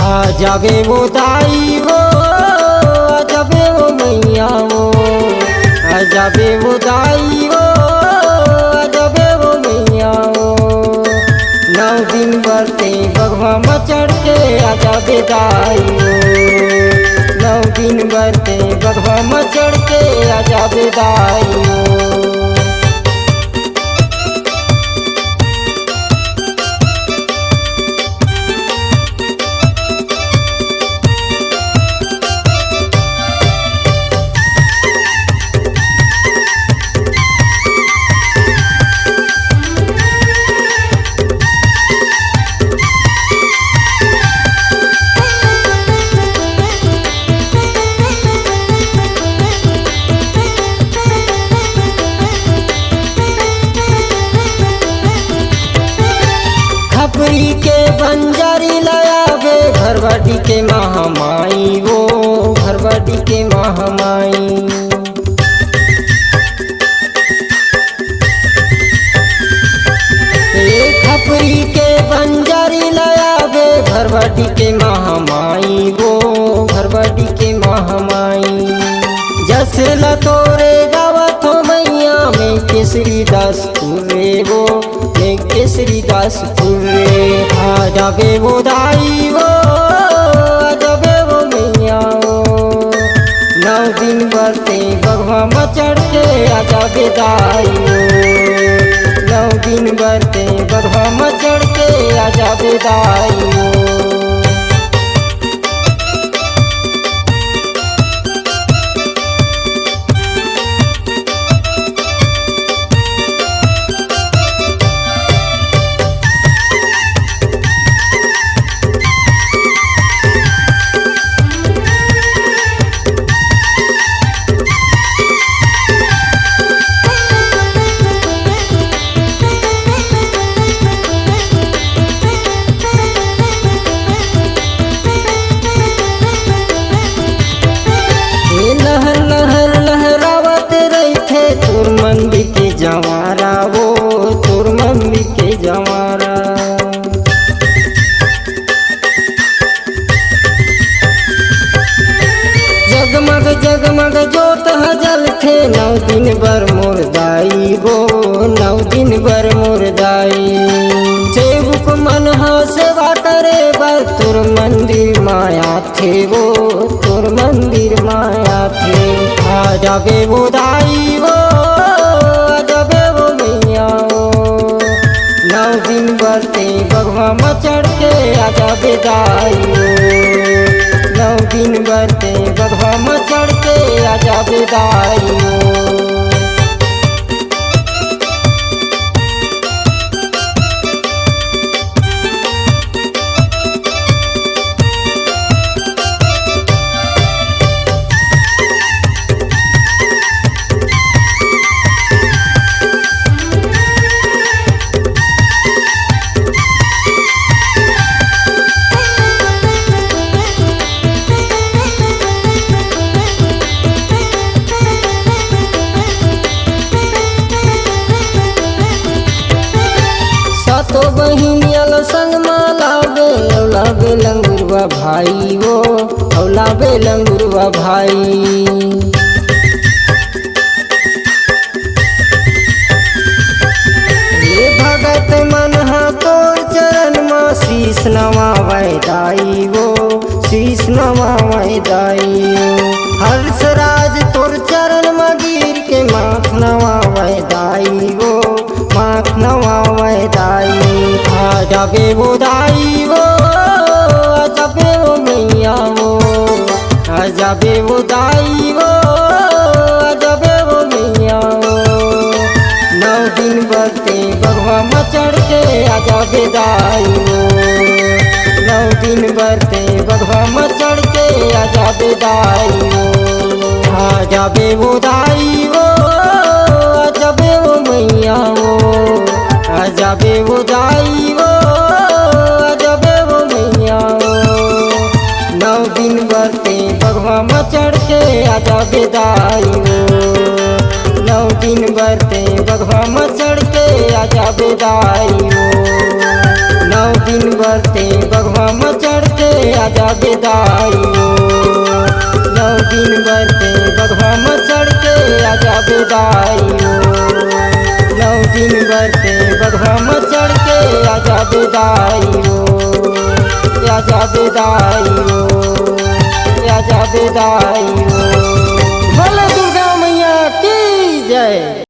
आ जाबे वो दाई वो आ जाबे वो मैया वो आ जाबे वो दाई वो आ जाबे वो मैया वो। 9 दिन बरते बगवा मचड़ के आ जाबे दाई वो 9 दिन बरते बगवा मचड़ के आ जाबे दाई वो। खपरी के बंजारी लायाबे घरवाटी के महामाई वो घरवाटी के महामाई। खपरी के बंजारी लायाबे घरवाटी के महामाई वो घरवाटी के महामाई। जसला तोरे गावत हो मैया में केसरी दास पूरे वो में केसरी दास पूरे। आ जाबे वो दाई वो आ जाबे वो मैया वो 9 दिन बरते बगवा मचड़ के आ जाबे दाई वो 9 दिन बरते बगवा मचड़ के आ जाबे दाई वो। लहर लहर लहरावत रही तोर मंदिर के जवारा वो तोर मंदिर के जवारा। जगमग जगमग जोत हजल थे 9 दिन बर मोर दाई वो 9 दिन बर मोर दाई। सेवक मन हा सेवा करे बर तोर मंदिर माया थे वो तोर मंदिर माया थे। आ जाबे वो दाई वो आ जाबे वो मैया वो 9 दिन बरते बगवा मचड़ के आ जाबे दाई वो 9 दिन बरते बगवा मचड़ के आ जाबे दाई वो। तो बहिनियल संग मालाबे औलाबे लंगुरवा भाई वो औलाबे लंगुरवा भाई। ये भगत मन हा तोर चरण माँ शीश नवावै दाई वो शीश नवावै दाई। हर्ष राज तोर चरण माँ गिर के माथ नवावै दाई वो माथ नवावै दाई। आ जाबे वो दाई वो आ जाबे वो मैया वो आ जाबे वो दाई वो आ जाबे वो मैया वो 9 दिन बरते बगवा मचड़ के आ जाबे दाई वो 9 दिन बरते बगवा मचड़ के आ जाबे दाई वो। आ जाबे वो दाई वो आ जाबे वो मैया वो आ जाबे वो दाई वो आ जाबे वो मैया वो 9 दिन बरते बगवा मचड़ के आ जाबे दाई वो 9 दिन बरते बगवा मचड़ के आ जाबे दाई वो 9 दिन बरते बगवा मचड़ के आ बेदाइयो। 9 दिन बरते बघवा में चढ़ के आजा बेदाइयो। 9 दिन बरते बघवा में चढ़ के आजा बेदाइयो। आजा बेदाइयो, आजा बेदाइयो। भोले दुर्गा मैया की जय।